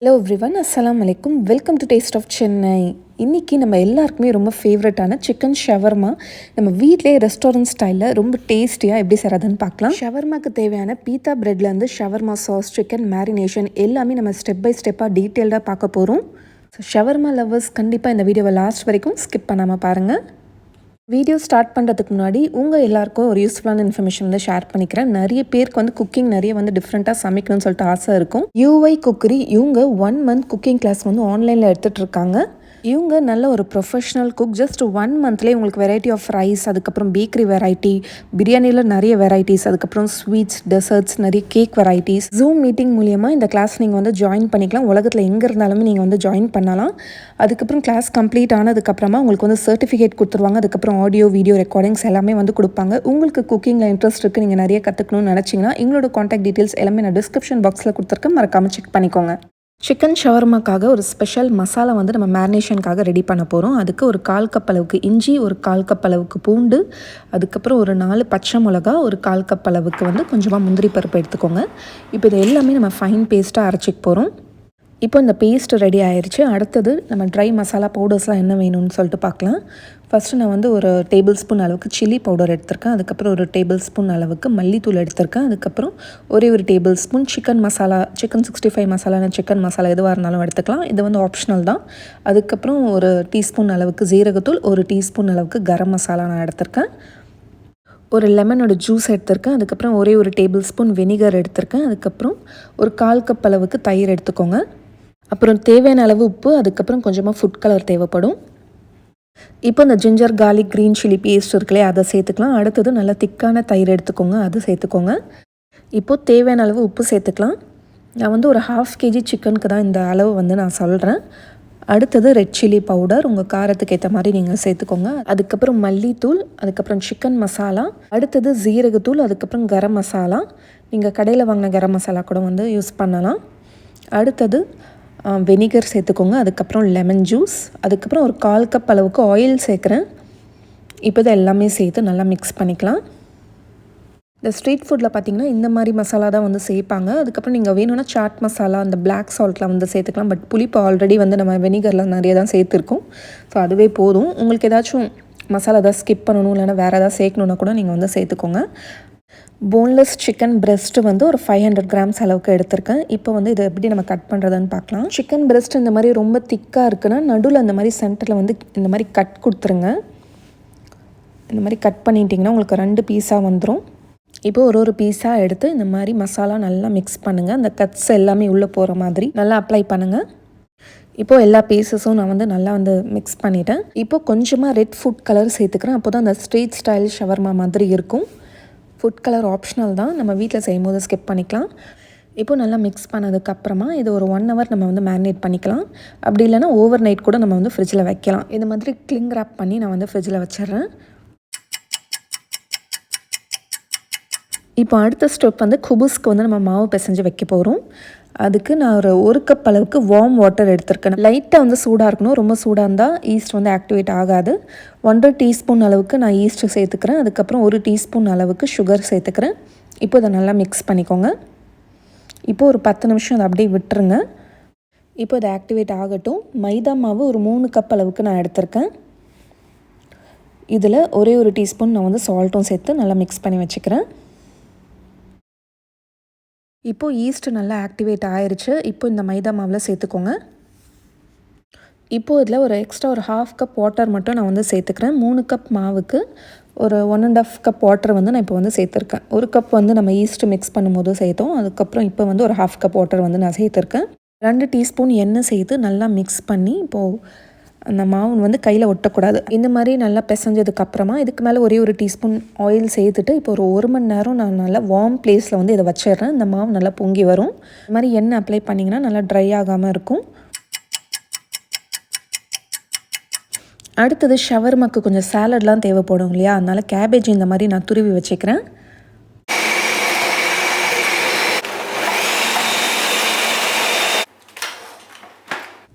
Hello everyone, அஸ்ஸலாமு அலைக்கும். Welcome to taste of Chennai. இன்றைக்கி நம்ம எல்லாருக்குமே ரொம்ப ஃபேவரட்டான சிக்கன் ஷவர்மா நம்ம வீட்டிலே ரெஸ்டாரண்ட் ஸ்டைலில் ரொம்ப டேஸ்டியாக எப்படி செய்கிறதுன்னு பார்க்கலாம். ஷவர்மாக்கு தேவையான பீத்தா ப்ரெட்லேருந்து ஷவர்மா சாஸ், சிக்கன் மேரினேஷன் எல்லாமே நம்ம ஸ்டெப் பை ஸ்டெப்பாக டீட்டெயில்டாக பார்க்க போகிறோம். ஸோ ஷவர்மா லவ்வர்ஸ் கண்டிப்பாக இந்த வீடியோவை லாஸ்ட் வரைக்கும் ஸ்கிப் பண்ணாமல் பாருங்கள். வீடியோ ஸ்டார்ட் பண்ணுறதுக்கு முன்னாடி உங்கள் எல்லாருக்கும் ஒரு யூஸ்ஃபுல்லான இன்ஃபர்மேஷன் வந்து ஷேர் பண்ணிக்கிறேன். நிறைய பேருக்கு வந்து குக்கிங் நிறைய வந்து டிஃப்ரெண்ட்டாக சமைக்கணும்னு சொல்லிட்டு ஆசை இருக்கும். Cookery இவங்க 1 month குக்கிங் கிளாஸ் வந்து ஆன்லைனில் எடுத்துகிட்டு இருக்காங்க. இவங்க நல்ல ஒரு ப்ரொஃபஷ்னல் குக். ஜஸ்ட் 1 monthலேயே உங்களுக்கு வெரைட்டி ஆஃப் ரைஸ், அதுக்கப்புறம் பேக்கரி வெரைட்டி, பிரியாணியில் நிறைய வெரைட்டிஸ், அதுக்கப்புறம் ஸ்வீட்ஸ், டெசர்ட்ஸ், நிறைய கேக் வெரைட்டிஸ். ஜூம் மீட்டிங் மூலியமாக இந்த கிளாஸ் நீங்கள் வந்து ஜாயின் பண்ணிக்கலாம். உலகத்தில் எங்கே இருந்தாலுமே நீங்கள் வந்து ஜாயின் பண்ணலாம். அதுக்கப்புறம் கிளாஸ் கம்ப்ளீட் ஆனதுக்கப்புறமா உங்களுக்கு வந்து சர்டிஃபிகேட் கொடுத்துருவாங்க. அதுக்கப்புறம் ஆடியோ வீடியோ ரெக்கார்டிங்ஸ் எல்லாமே வந்து கொடுப்பாங்க. உங்களுக்கு குக்கிங்கில் இன்ட்ரெஸ்ட் இருக்குது, நீங்கள் நிறைய கற்றுக்கணும்னு நினச்சிங்கன்னா எங்களோட காண்டாக்ட் டீட்டெயில்ஸ் எல்லாமே நான் டிஸ்கிரிப்ஷன் பாக்ஸில் கொடுத்துருக்கேன், மறக்காமல் செக் பண்ணிக்கோங்க. சிக்கன் ஷவர்மாக்காக ஒரு ஸ்பெஷல் மசாலா வந்து நம்ம மேரினேஷனுக்காக ரெடி பண்ண போகிறோம். அதுக்கு ஒரு 1/4 கப் அளவுக்கு இஞ்சி, ஒரு 1/4 கப் அளவுக்கு பூண்டு, அதுக்கப்புறம் ஒரு 4 பச்சை மிளகா, ஒரு 1/4 கப் அளவுக்கு வந்து கொஞ்சமாக முந்திரி பருப்பு எடுத்துக்கோங்க. இப்போ இது எல்லாமே நம்ம ஃபைன் பேஸ்ட்டாக அரைச்சிக்க போகிறோம். இப்போ இந்த பேஸ்ட் ரெடி ஆயிடுச்சு. அடுத்தது நம்ம ட்ரை மசாலா பவுடர்ஸ்லாம் என்ன வேணும்னு சொல்லிட்டு பார்க்கலாம். ஃபஸ்ட்டு நான் வந்து ஒரு டேபிள் ஸ்பூன் அளவுக்கு சில்லி பவுடர் எடுத்திருக்கேன். அதுக்கப்புறம் ஒரு டேபிள் ஸ்பூன் அளவுக்கு மல்லித்தூள் எடுத்திருக்கேன். அதுக்கப்புறம் ஒரு table spoon chicken masala, chicken 65 masala, chicken masala எதுவாக இருந்தாலும் எடுத்துக்கலாம். இது வந்து ஆப்ஷனல் தான். அதுக்கப்புறம் ஒரு டீஸ்பூன் அளவுக்கு ஜீரகத்தூள், ஒரு டீஸ்பூன் அளவுக்கு கரம் மசாலா நான் எடுத்திருக்கேன். ஒரு லெமனோட ஜூஸ் எடுத்திருக்கேன். அதுக்கப்புறம் ஒரு டேபிள் ஸ்பூன் வினிகர் எடுத்திருக்கேன். அதுக்கப்புறம் ஒரு 1/4 கப் அளவுக்கு தயிர் எடுத்துக்கோங்க. அப்புறம் தேவையான அளவு உப்பு, அதுக்கப்புறம் கொஞ்சமாக ஃபுட் கலர் தேவைப்படும். இப்போ இந்த ginger garlic green chilli paste இருக்குல்லையே, அதை சேர்த்துக்கலாம். அடுத்தது நல்லா திக்கான தயிர் எடுத்துக்கோங்க, அது சேர்த்துக்கோங்க. இப்போது தேவையான அளவு உப்பு சேர்த்துக்கலாம். நான் வந்து ஒரு 1/2 kg சிக்கனுக்கு தான் இந்த அளவு வந்து நான் சொல்கிறேன். அடுத்தது ரெட் சில்லி பவுடர், உங்கள் காரத்துக்கு ஏற்ற மாதிரி நீங்கள் சேர்த்துக்கோங்க. அதுக்கப்புறம் மல்லித்தூள், அதுக்கப்புறம் சிக்கன் மசாலா, அடுத்தது ஜீரகத்தூள், அதுக்கப்புறம் கரம் மசாலா. நீங்கள் கடையில் வாங்கின கரம் மசாலா கூட வந்து யூஸ் பண்ணலாம். அடுத்தது வினிகர் சேர்த்துக்கோங்க. அதுக்கப்புறம் லெமன் ஜூஸ், அதுக்கப்புறம் ஒரு 1/4 கப் அளவுக்கு ஆயில் சேர்க்குறேன். இப்போ இதை எல்லாமே சேர்த்து நல்லா மிக்ஸ் பண்ணிக்கலாம். இந்த ஸ்ட்ரீட் ஃபுட்டில் பார்த்திங்கன்னா இந்த மாதிரி மசாலா தான் வந்து சேர்ப்பாங்க. அதுக்கப்புறம் நீங்கள் வேணும்னா சாட் மசாலா, அந்த பிளாக் சால்ட்லாம் வந்து சேர்த்துக்கலாம். பட் புளிப்பு ஆல்ரெடி வந்து நம்ம வினிகரில் நிறைய தான் சேர்த்துருக்கோம். ஸோ அதுவே போதும். உங்களுக்கு ஏதாச்சும் மசாலா ஏதாவது ஸ்கிப் பண்ணணும், இல்லைனா வேறு ஏதாவது சேர்க்கணுன்னா கூட நீங்கள் வந்து சேர்த்துக்கோங்க. போன்லெஸ் சிக்கன் பிரெஸ்ட்டு வந்து ஒரு 500 கிராம்ஸ் அளவுக்கு எடுத்திருக்கேன். இப்போ வந்து இதை எப்படி நம்ம கட் பண்ணுறதுன்னு பார்க்கலாம். சிக்கன் பிரெஸ்ட் இந்த மாதிரி ரொம்ப திக்காக இருக்குன்னா நடுவில் அந்த மாதிரி சென்டரில் வந்து இந்த மாதிரி கட் கொடுத்துருங்க. இந்த மாதிரி கட் பண்ணிட்டிங்கன்னா உங்களுக்கு 2 பீஸாக வந்துடும். இப்போ ஒரு பீஸாக எடுத்து இந்த மாதிரி மசாலா நல்லா மிக்ஸ் பண்ணுங்கள். அந்த கட்ஸ் எல்லாமே உள்ளே போகிற மாதிரி நல்லா அப்ளை பண்ணுங்கள். இப்போது எல்லா பீஸஸும் நான் வந்து நல்லா வந்து மிக்ஸ் பண்ணிட்டேன். இப்போ கொஞ்சமாக ரெட் ஃபுட் கலர் சேர்த்துக்கிறேன். அப்போ தான் அந்த ஸ்ட்ரீட் ஸ்டைல் ஷவர்மா மாதிரி இருக்கும். ஃபுட் கலர் ஆப்ஷனல் தான், நம்ம வீட்டில் செய்யும் போது ஸ்கிப் பண்ணிக்கலாம். இப்போ நல்லா மிக்ஸ் பண்ணதுக்கப்புறமா இது ஒரு 1 hour நம்ம வந்து மேரினேட் பண்ணிக்கலாம். அப்படி இல்லைனா ஓவர் நைட் கூட நம்ம வந்து ஃப்ரிட்ஜில் வைக்கலாம். இந்த மாதிரி கிளிங் ரேப் பண்ணி நான் வந்து ஃப்ரிட்ஜில் வச்சிடுறேன். இப்போ அடுத்த ஸ்டெப் வந்து குபுஸ்க்கு வந்து நம்ம மாவு பிசைஞ்சு வைக்க போகிறோம். அதுக்கு நான் ஒரு கப் அளவுக்கு வார்ம் வாட்டர் எடுத்துருக்கேன். லைட்டாக வந்து சூடாக இருக்கணும். ரொம்ப சூடாக இருந்தால் ஈஸ்ட் வந்து ஆக்டிவேட் ஆகாது. 1.5 டீஸ்பூன் அளவுக்கு நான் ஈஸ்ட்டு சேர்த்துக்கிறேன். அதுக்கப்புறம் 1 டீஸ்பூன் அளவுக்கு சுகர் சேர்த்துக்கிறேன். இப்போ இதை நல்லா மிக்ஸ் பண்ணிக்கோங்க. இப்போது ஒரு 10 நிமிஷம் அதை அப்படியே விட்டுருங்க. இப்போ இது ஆக்டிவேட் ஆகட்டும். மைதா மாவு ஒரு 3 கப் அளவுக்கு நான் எடுத்திருக்கேன். இதில் ஒரு டீஸ்பூன் நான் வந்து சால்ட்டும் சேர்த்து நல்லா மிக்ஸ் பண்ணி வச்சுக்கிறேன். இப்போது ஈஸ்ட்டு நல்லா ஆக்டிவேட் ஆயிடுச்சு. இப்போ இந்த மைதா மாவில் சேர்த்துக்கோங்க. இப்போது இதில் எக்ஸ்ட்ரா ஒரு 1/2 கப் வாட்டர் மட்டும் நான் வந்து சேர்த்துக்கிறேன். 3 கப் மாவுக்கு ஒரு 1.5 கப் வாட்டர் வந்து நான் இப்போ வந்து சேர்த்துருக்கேன். 1 கப் வந்து நம்ம ஈஸ்ட்டு மிக்ஸ் பண்ணும்போது சேர்த்தோம். அதுக்கப்புறம் இப்போ வந்து ஒரு 1/2 கப் வாட்டர் வந்து நான் சேர்த்துருக்கேன். 2 டீஸ்பூன் எண்ணெய் சேர்த்து நல்லா மிக்ஸ் பண்ணி இப்போது அந்த மாவு வந்து கையில் ஒட்டக்கூடாது. இந்த மாதிரி நல்லா பிசைஞ்சதுக்கப்புறமா இதுக்கு மேலே ஒரு டீஸ்பூன் ஆயில் சேர்த்துட்டு இப்போ ஒரு 1 மணி நேரம் நான் நல்லா வார்ம் பிளேஸில் வந்து இதை வச்சிடுறேன். இந்த மாவு நல்லா பொங்கி வரும். இந்த மாதிரி எண்ணெய் அப்ளை பண்ணிங்கன்னா நல்லா ட்ரை ஆகாமல் இருக்கும். அடுத்தது ஷவர்மாக்கு கொஞ்சம் சாலட்லாம் தேவைப்படும் இல்லையா, அதனால் கேபேஜ் இந்த மாதிரி நான் துருவி வச்சுக்கிறேன்.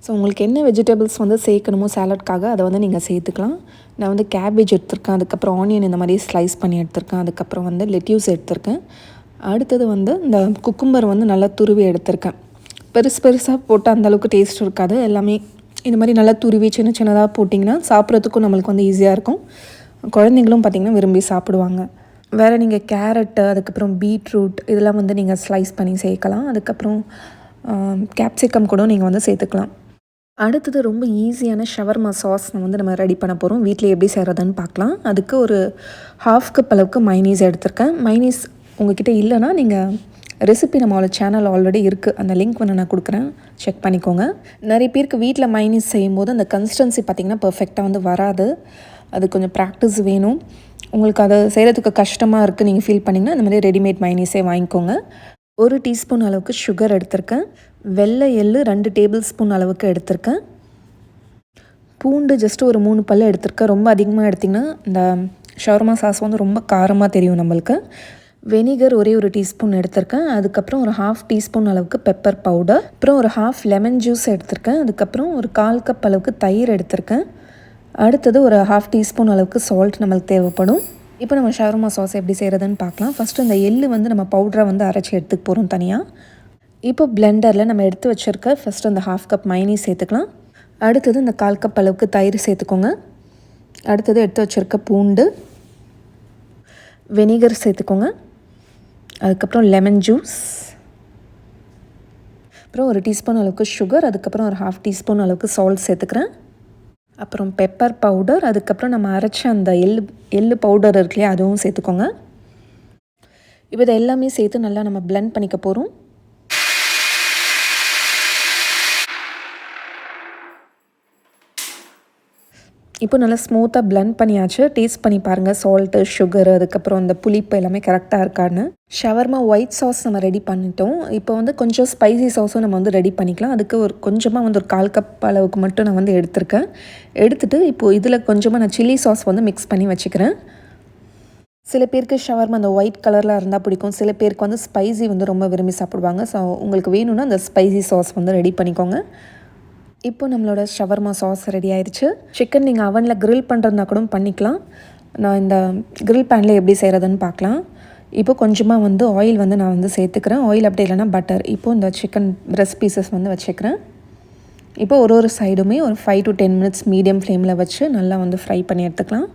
ஸோ உங்களுக்கு என்ன வெஜிடபிள்ஸ் வந்து சேர்க்கணுமோ சாலட்காக அதை வந்து நீங்கள் சேர்த்துக்கலாம். நான் வந்து கேபேஜ் எடுத்திருக்கேன். அதுக்கப்புறம் ஆனியன் இந்த மாதிரி ஸ்லைஸ் பண்ணி எடுத்திருக்கேன். அதுக்கப்புறம் வந்து லெட்யூஸ் எடுத்திருக்கேன். அடுத்தது வந்து இந்த குக்கும்பர் வந்து நல்லா துருவி எடுத்திருக்கேன். பெருசாக போட்டால் அந்தளவுக்கு டேஸ்ட் இருக்காது. எல்லாமே இந்த மாதிரி நல்லா துருவி சின்னதாக போட்டிங்கன்னா சாப்பிட்றதுக்கும் நம்மளுக்கு வந்து ஈஸியாக இருக்கும். குழந்தைங்களும் பார்த்திங்கன்னா விரும்பி சாப்பிடுவாங்க. வேறு நீங்கள் கேரட்டு, அதுக்கப்புறம் பீட்ரூட் இதெல்லாம் வந்து நீங்கள் ஸ்லைஸ் பண்ணி சேர்க்கலாம். அதுக்கப்புறம் கேப்சிகம் கூட நீங்கள் வந்து சேர்த்துக்கலாம். அடுத்தது ரொம்ப ஈஸியான ஷவர்மா சாஸ் நம்ம ரெடி பண்ண போகிறோம். வீட்டில் எப்படி செய்கிறதுன்னு பார்க்கலாம். அதுக்கு ஒரு 1/2 கப் அளவுக்கு மைனீஸ் எடுத்திருக்கேன். மைனீஸ் உங்கள்கிட்ட இல்லைன்னா நீங்கள் ரெசிபி நம்மளோட சேனல் ஆல்ரெடி இருக்குது, அந்த லிங்க் வந்து நான் கொடுக்குறேன், செக் பண்ணிக்கோங்க. நிறைய பேருக்கு வீட்டில் மைனீஸ் செய்யும்போது அந்த கன்சிஸ்டன்சி பார்த்திங்கன்னா பர்ஃபெக்டாக வந்து வராது. அது கொஞ்சம் ப்ராக்டிஸ் வேணும். உங்களுக்கு அதை செய்கிறதுக்கு கஷ்டமாக இருக்குது நீங்கள் ஃபீல் பண்ணிங்கன்னா இந்த மாதிரி ரெடிமேட் மைனீஸே வாங்கிக்கோங்க. 1 டீஸ்பூன் அளவுக்கு சுகர் எடுத்திருக்கேன். வெள்ளை எள்ளு 2 டேபிள் ஸ்பூன் அளவுக்கு எடுத்திருக்கேன். பூண்டு ஜஸ்ட்டு ஒரு 3 பல் எடுத்திருக்கேன். ரொம்ப அதிகமாக எடுத்திங்கன்னா இந்த ஷவர்மா சாஸ் வந்து ரொம்ப காரமாக தெரியும் நம்மளுக்கு. வெனிகர் ஒரே 1 டீஸ்பூன் எடுத்திருக்கேன். அதுக்கப்புறம் ஒரு 1/2 டீஸ்பூன் அளவுக்கு பெப்பர் பவுடர், அப்புறம் ஒரு 1/2 லெமன் ஜூஸ் எடுத்திருக்கேன். அதுக்கப்புறம் ஒரு 1/4 கப் அளவுக்கு தயிர் எடுத்திருக்கேன். அடுத்தது ஒரு 1/2 டீஸ்பூன் அளவுக்கு சால்ட் நம்மளுக்கு தேவைப்படும். இப்போ நம்ம ஷவர்மா சாஸ் எப்படி செய்கிறதுன்னு பார்க்கலாம். ஃபஸ்ட்டு இந்த எள்ளு வந்து நம்ம பவுடரை வந்து அரைச்சி எடுத்துக்க போகிறோம் தனியாக. இப்போ பிளெண்டரில் நம்ம எடுத்து வச்சுருக்க ஃபஸ்ட்டு அந்த 1/2 கப் மைனீஸ் சேர்த்துக்கலாம். அடுத்தது இந்த 1/4 கப் அளவுக்கு தயிர் சேர்த்துக்கோங்க. அடுத்தது எடுத்து வச்சுருக்க பூண்டு, வெனிகர் சேர்த்துக்கோங்க. அதுக்கப்புறம் லெமன் ஜூஸ், அப்புறம் 1 டீஸ்பூன் அளவுக்கு சுகர், அதுக்கப்புறம் ஒரு 1/2 டீஸ்பூன் அளவுக்கு சால்ட் சேர்த்துக்கிறேன். அப்புறம் பெப்பர் பவுடர், அதுக்கப்புறம் நம்ம அரைச்ச அந்த எள்ளு பவுடர் இருக்கு இல்லையா, அதுவும் சேர்த்துக்கோங்க. இப்போ இதை எல்லாமே சேர்த்து நல்லா நம்ம பிளெண்ட் பண்ணிக்க போகிறோம். இப்போ நல்லா ஸ்மூத்தாக பிளெண்ட் பண்ணியாச்சு. டேஸ்ட் பண்ணி பாருங்கள், சால்ட்டு, சுகரு, அதுக்கப்புறம் அந்த புளிப்பு எல்லாமே கரெக்டாக இருக்கான்னு. ஷவர்மா ஒயிட் சாஸ் நம்ம ரெடி பண்ணிட்டோம். இப்போ வந்து கொஞ்சம் ஸ்பைசி சாஸும் நம்ம வந்து ரெடி பண்ணிக்கலாம். அதுக்கு ஒரு கொஞ்சமாக வந்து ஒரு 1/4 கப் அளவுக்கு மட்டும் நான் வந்து எடுத்திருக்கேன். எடுத்துகிட்டு இப்போது இதில் கொஞ்சமாக நான் சில்லி சாஸ் வந்து மிக்ஸ் பண்ணி வச்சுக்கிறேன். சில பேருக்கு ஷவர்மா அந்த ஒயிட் கலரில் இருந்தால் பிடிக்கும். சில பேருக்கு வந்து ஸ்பைசி வந்து ரொம்ப விரும்பி சாப்பிடுவாங்க. ஸோ உங்களுக்கு வேணும்னா அந்த ஸ்பைசி சாஸ் வந்து ரெடி பண்ணிக்கோங்க. இப்போ நம்மளோட ஷவர்மா சாஸ் ரெடி ஆயிடுச்சு. சிக்கன் நீங்கள் அவனில் க்ரில் பண்ணுறதுனா கூட பண்ணிக்கலாம். நான் இந்த க்ரில் பேனில் எப்படி செய்கிறதுன்னு பார்க்கலாம். இப்போ கொஞ்சமாக வந்து ஆயில் வந்து நான் வந்து சேர்த்துக்கிறேன். ஆயில் அப்படி இல்லைனா பட்டர். இப்போது இந்த சிக்கன் பிரெஸ்ட் பீசஸ் வந்து வச்சுக்கிறேன். இப்போ ஒரு சைடுமே ஒரு 5 to 10 மினிட்ஸ் மீடியம் ஃப்ளேமில் வச்சு நல்லா வந்து ஃப்ரை பண்ணி எடுத்துக்கலாம்.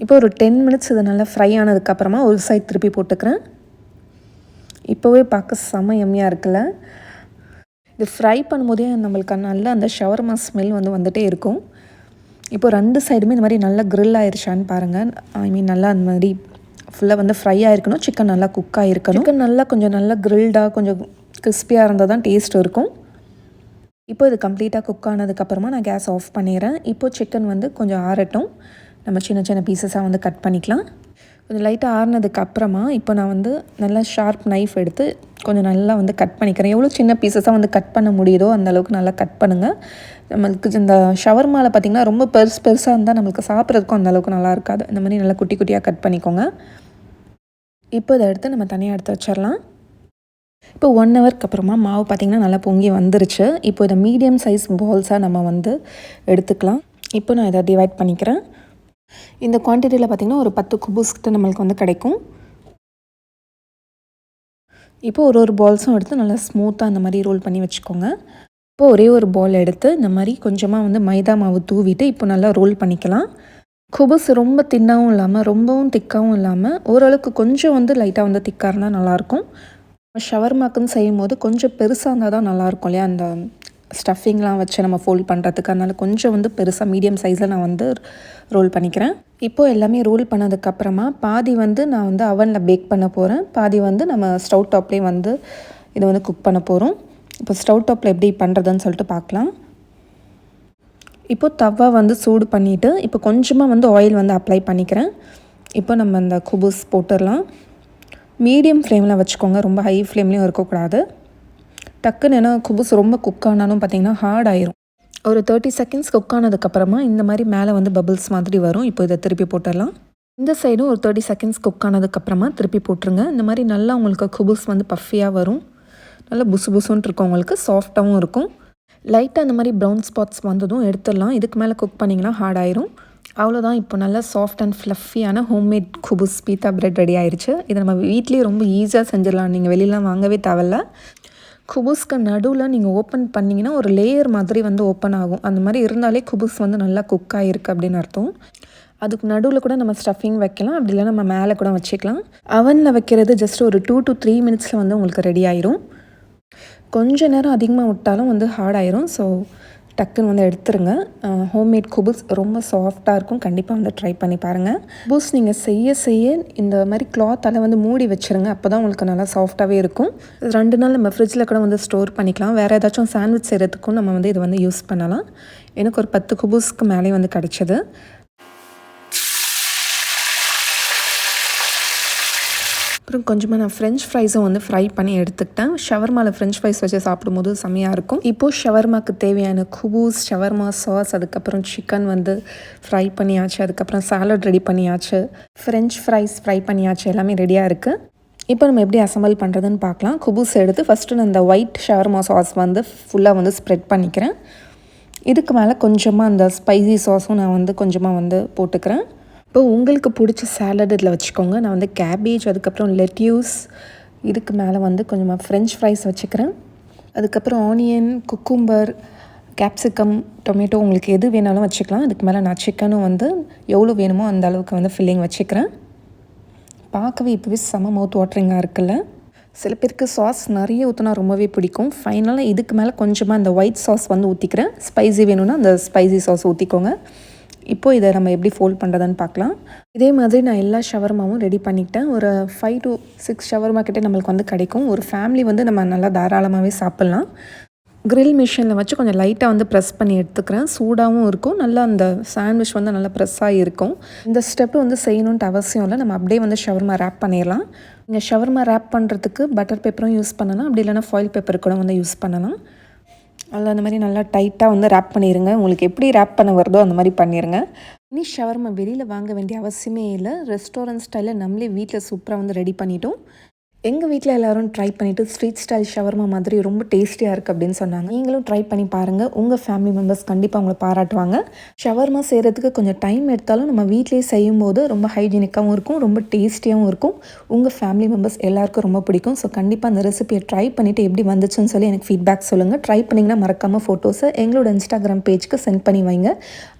இப்போ ஒரு 10 மினிட்ஸ் இது நல்லா ஃப்ரை ஆனதுக்கப்புறமா ஒரு சைட் திருப்பி போட்டுக்கிறேன். இப்போவே பார்க்க செம யம்மியாக இருக்குல்ல. இது ஃப்ரை பண்ணும்போதே நம்மளுக்கு நல்லா அந்த ஷவர்மா ஸ்மெல் வந்து வந்துகிட்டே இருக்கும். இப்போ 2 சைடுமே இந்த மாதிரி நல்லா க்ரில் ஆயிடுச்சான்னு பாருங்கள். நல்லா அந்த மாதிரி ஃபுல்லாக வந்து ஃப்ரை ஆகிருக்கணும். சிக்கன் நல்லா குக் ஆகிருக்கணும். சிக்கன் நல்லா கொஞ்சம் நல்லா க்ரில்டாக கொஞ்சம் கிறிஸ்பியாக இருந்தால் தான் டேஸ்ட் இருக்கும். இப்போ இது கம்ப்ளீட்டாக குக் ஆனதுக்கப்புறமா நான் கேஸ் ஆஃப் பண்ணிடுறேன். இப்போது சிக்கன் வந்து கொஞ்சம் ஆறட்டும். நம்ம சின்ன சின்ன பீசஸாக வந்து கட் பண்ணிக்கலாம். கொஞ்சம் லைட்டாக ஆறுனதுக்கப்புறமா இப்போ நான் வந்து நல்லா ஷார்ப் நைஃப் எடுத்து கொஞ்சம் நல்லா வந்து கட் பண்ணிக்கிறேன். எவ்வளோ சின்ன பீசஸாக வந்து கட் பண்ண முடியுதோ அந்தளவுக்கு நல்லா கட் பண்ணுங்கள். நம்மளுக்கு இந்த ஷவர்மாவில் பார்த்திங்கன்னா ரொம்ப பெருசாக இருந்தால் நம்மளுக்கு சாப்பிட்றதுக்கும் அந்தளவுக்கு நல்லா இருக்காது. இந்த மாதிரி நல்லா குட்டி குட்டியாக கட் பண்ணிக்கோங்க. இப்போ இதை எடுத்து நம்ம தனியாக எடுத்து வச்சிடலாம். இப்போ 1 ஹவருக்கு அப்புறமா மாவு பார்த்திங்கன்னா நல்லா பொங்கி வந்துருச்சு. இப்போ இதை மீடியம் சைஸ் பால்ஸாக நம்ம வந்து எடுத்துக்கலாம். இப்போ நான் இதை டிவைட் பண்ணிக்கிறேன். இந்த குவான்டிட்டியில் பார்த்திங்கன்னா ஒரு 10 குபூஸ் கிட்ட நம்மளுக்கு வந்து கிடைக்கும். இப்போ ஒரு பால்ஸும் எடுத்து நல்லா ஸ்மூத்தாக இந்த மாதிரி ரோல் பண்ணி வச்சுக்கோங்க. இப்போ ஒரே ஒரு பால் எடுத்து இந்த மாதிரி கொஞ்சமாக வந்து மைதா மாவு தூவிட்டு இப்போ நல்லா ரோல் பண்ணிக்கலாம். குபூஸ் ரொம்ப தின்னாகவும் இல்லாமல் ரொம்பவும் திக்காகவும் இல்லாமல் ஓரளவுக்கு கொஞ்சம் வந்து லைட்டாக வந்து திக்காக இருந்தால் நல்லாயிருக்கும். ஷவர்மாக்குன்னு செய்யும் போது கொஞ்சம் பெருசாக இருந்தால் தான் நல்லாயிருக்கும் இல்லையா, அந்த ஸ்டஃபிங்லாம் வச்சு நம்ம ஃபோல்ட் பண்ணுறதுக்கு. அதனால் கொஞ்சம் வந்து பெருசாக மீடியம் சைஸில் நான் வந்து ரோல் பண்ணிக்கிறேன். இப்போது எல்லாமே ரோல் பண்ணதுக்கப்புறமா பாதி வந்து நான் வந்து அவனில் பேக் பண்ண போகிறேன். பாதி வந்து நம்ம ஸ்டவ் டாப்லேயே வந்து இதை வந்து குக் பண்ண போகிறோம். இப்போ ஸ்டவ் டாப்பில் எப்படி பண்ணுறதுன்னு சொல்லிட்டு பார்க்கலாம். இப்போது தவா வந்து சூடு பண்ணிவிட்டு இப்போ கொஞ்சமாக வந்து ஆயில் வந்து அப்ளை பண்ணிக்கிறேன். இப்போ நம்ம இந்த குபூஸ் போட்டுடலாம். மீடியம் ஃப்ளேமில் வச்சுக்கோங்க, ரொம்ப ஹை ஃப்ளேம்லேயும் இருக்கக்கூடாது. டக்குன்னு ஏன்னா குபூஸ் ரொம்ப குக் ஆனாலும் பார்த்திங்கன்னா ஹார்ட் ஆயிரும். ஒரு 30 செகண்ட்ஸ் குக் ஆனதுக்கப்புறமா இந்த மாதிரி மேலே வந்து பபிள்ஸ் மாதிரி வரும். இப்போ இதை திருப்பி போட்டுடலாம். இந்த சைடும் ஒரு 30 செகண்ட்ஸ் குக் ஆனதுக்கப்புறமா திருப்பி போட்டுருங்க. இந்த மாதிரி நல்லா உங்களுக்கு குபூஸ் வந்து பஃபியாக வரும். நல்லா புசு புசுன்ட்டு இருக்கும், உங்களுக்கு சாஃப்டாகவும் இருக்கும். லைட்டாக இந்த மாதிரி ப்ரௌன் ஸ்பாட்ஸ் வந்ததும் எடுத்துடலாம். இதுக்கு மேலே குக் பண்ணிங்கன்னா ஹார்ட் ஆயிரும். அவ்வளோதான். இப்போ நல்லா சாஃப்ட் அண்ட் ஃப்ளஃபியான ஹோம்மேட் குபூஸ் பீட்டா பிரெட் ரெடி ஆயிடுச்சு. இதை நம்ம வீட்லேயே ரொம்ப ஈஸியாக செஞ்சிடலாம். நீங்கள் வெளியிலாம் வாங்கவே தேவையில்ல. குபூஸ்க்கு நடுவில் நீங்கள் ஓப்பன் பண்ணிங்கன்னா ஒரு லேயர் மாதிரி வந்து ஓப்பன் ஆகும். அந்த மாதிரி இருந்தாலே குபூஸ் வந்து நல்லா குக் ஆகிருக்கு அப்படின்னு அர்த்தம். அதுக்கு நடுவில் கூட நம்ம ஸ்டஃபிங் வைக்கலாம், அப்படி இல்லை நம்ம மேலே கூட வச்சுக்கலாம். அவனில் வைக்கிறது ஜஸ்ட் ஒரு 2 to 3 மினிட்ஸில் வந்து உங்களுக்கு ரெடி ஆயிரும். கொஞ்ச நேரம் அதிகமாக விட்டாலும் வந்து ஹார்ட் ஆயிரும். ஸோ டக்குன்னு வந்து எடுத்துருங்க. ஹோம்மேட் குபூஸ் ரொம்ப சாஃப்டாக இருக்கும். கண்டிப்பாக வந்து ட்ரை பண்ணி பாருங்கள். குபூஸ் நீங்கள் செய்ய இந்த மாதிரி கிளாத்தால் வந்து மூடி வச்சுருங்க. அப்போ தான் உங்களுக்கு நல்லா சாஃப்டாகவே இருக்கும். 2 நாள் நம்ம ஃப்ரிட்ஜில் கூட வந்து ஸ்டோர் பண்ணிக்கலாம். வேறு ஏதாச்சும் சாண்ட்விச் செய்கிறதுக்கும் நம்ம வந்து இது வந்து யூஸ் பண்ணலாம். எனக்கு ஒரு 10 குபூஸ்க்கு மேலே வந்து கிடச்சிது. அப்புறம் கொஞ்சமாக நான் ஃப்ரெஞ்ச் ஃப்ரைஸும் வந்து ஃப்ரை பண்ணி எடுத்துக்கிட்டேன். ஷவர்மாவில் ஃப்ரெஞ்ச் ஃப்ரைஸ் வச்சு சாப்பிடும்போது செம்மையாக இருக்கும். இப்போது ஷவர்மாவுக்கு தேவையான குபூஸ், ஷவர்மா சாஸ், அதுக்கப்புறம் சிக்கன் வந்து ஃப்ரை பண்ணியாச்சு, அதுக்கப்புறம் சாலட் ரெடி பண்ணியாச்சு, ஃப்ரெஞ்ச் ஃப்ரைஸ் ஃப்ரை பண்ணியாச்சு, எல்லாமே ரெடியாக இருக்குது. இப்போ நம்ம எப்படி அசம்பிள் பண்ணுறதுன்னு பார்க்கலாம். குபூஸ் எடுத்து ஃபஸ்ட்டு நான் இந்த ஒயிட் ஷவர்மா சாஸ் வந்து ஃபுல்லாக வந்து ஸ்ப்ரெட் பண்ணிக்கிறேன். இதுக்கு மேலே கொஞ்சமாக அந்த ஸ்பைசி சாஸும் நான் வந்து கொஞ்சமாக வந்து போட்டுக்கிறேன். இப்போ உங்களுக்கு பிடிச்ச சாலட் இதில் வச்சுக்கோங்க. நான் வந்து கேபேஜ், அதுக்கப்புறம் லெட்யூஸ், இதுக்கு மேலே வந்து கொஞ்சமாக ஃப்ரெஞ்ச் ஃப்ரைஸ் வச்சுக்கிறேன். அதுக்கப்புறம் ஆனியன், குக்கும்பர், கேப்சிகம், டொமேட்டோ உங்களுக்கு எது வேணாலும் வச்சுக்கலாம். அதுக்கு மேலே நான் சிக்கனும் வந்து எவ்வளோ வேணுமோ அந்த அளவுக்கு வந்து ஃபில்லிங் வச்சுக்கிறேன். பார்க்கவே இப்போவே செம்ம மவுத் வாட்டரிங்காக இருக்குல்ல. சில பேருக்கு சாஸ் நிறைய ஊற்றினா ரொம்பவே பிடிக்கும். ஃபைனலாக இதுக்கு மேலே கொஞ்சமாக இந்த ஒயிட் சாஸ் வந்து ஊற்றிக்கிறேன். ஸ்பைசி வேணும்னா அந்த ஸ்பைசி சாஸ் ஊற்றிக்கோங்க. இப்போது இதை நம்ம எப்படி ஃபோல்ட் பண்ணுறதுன்னு பார்க்கலாம். இதே மாதிரி நான் எல்லா ஷவர்மாவும் ரெடி பண்ணிக்கிட்டேன். ஒரு 5 to 6 ஷவர்மா கிட்டே நம்மளுக்கு வந்து கிடைக்கும். ஒரு ஃபேமிலி வந்து நம்ம நல்லா தாராளமாகவே சாப்பிட்லாம். கிரில் மிஷினில் வச்சு கொஞ்சம் லைட்டாக வந்து ப்ரெஸ் பண்ணி எடுத்துக்கிறேன். சூடாகவும் இருக்கும், நல்லா அந்த சாண்ட்விச் வந்து நல்லா ப்ரெஸ்ஸாக இருக்கும். இந்த ஸ்டெப்பு வந்து செய்யணுன்ட்டு அவசியம் இல்லை. நம்ம அப்படியே வந்து ஷவர்மா ரேப் பண்ணிடலாம். நீங்கள் ஷவர்மா ரேப் பண்ணுறதுக்கு பட்டர் பேப்பரும் யூஸ் பண்ணலாம், அப்படி இல்லைனா ஃபாயில் பேப்பர் கூட வந்து யூஸ் பண்ணலாம். அதில் அந்த மாதிரி நல்லா டைட்டாக வந்து ரேப் பண்ணிடுங்க. உங்களுக்கு எப்படி ரேப் பண்ண வருதோ அந்த மாதிரி பண்ணிடுங்க. இனி ஷவர்மா வெளியில் வாங்க வேண்டிய அவசியமே இல்லை. ரெஸ்டாரண்ட் ஸ்டைலில் நம்மளே வீட்டில் சூப்பராக வந்து ரெடி பண்ணிட்டோம். எங்கள் வீட்டில் எல்லோரும் ட்ரை பண்ணிவிட்டு ஸ்ட்ரீட் ஸ்டைல் ஷவர்மா மாதிரி ரொம்ப டேஸ்டியாக இருக்குது அப்படின்னு சொன்னாங்க. நீங்களும் ட்ரை பண்ணி பாருங்கள். உங்கள் ஃபேமிலி மெம்பர்ஸ் கண்டிப்பாக உங்களை பாராட்டுவாங்க. ஷவர்மா செய்கிறதுக்கு கொஞ்சம் டைம் எடுத்தாலும் நம்ம வீட்டிலே செய்யும்போது ரொம்ப ஹைஜீனிக்காகவும் இருக்கும், ரொம்ப டேஸ்டியாகவும் இருக்கும். உங்கள் ஃபேமிலி மெம்பர்ஸ் எல்லாருக்கும் ரொம்ப பிடிக்கும். ஸோ கண்டிப்பாக அந்த ரெசிபியை ட்ரை பண்ணிவிட்டு எப்படி வந்துச்சுன்னு சொல்லி எனக்கு ஃபீட்பேக் சொல்லுங்கள். ட்ரை பண்ணிங்கன்னா மறக்காமல் ஃபோட்டோஸை எங்களோட இன்ஸ்டாகிராம் பேஜ்க்கு சென்ட் பண்ணி வைங்க.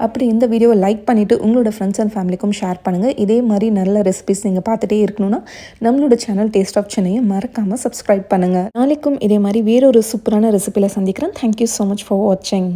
அப்படி இந்த வீடியோவை லைக் பண்ணிவிட்டு உங்களோட ஃப்ரெண்ட்ஸ் அண்ட் ஃபேமிலிக்கும் ஷேர் பண்ணுங்கள். இதே மாதிரி நல்ல ரெசிபிஸ் நீங்கள் பார்த்துட்டே இருக்கணும்னா நம்மளோட சேனல் டேஸ்ட் ஆஃப் சென்னையை மறக்காமல் சப்ஸ்கிரைப் பண்ணுங்கள். நாளைக்கும் இதே மாதிரி வேறொரு சூப்பரான ரெசிபியில் சந்திக்கிறேன். தேங்க்யூ ஸோ மச் ஃபார் வாட்சிங்.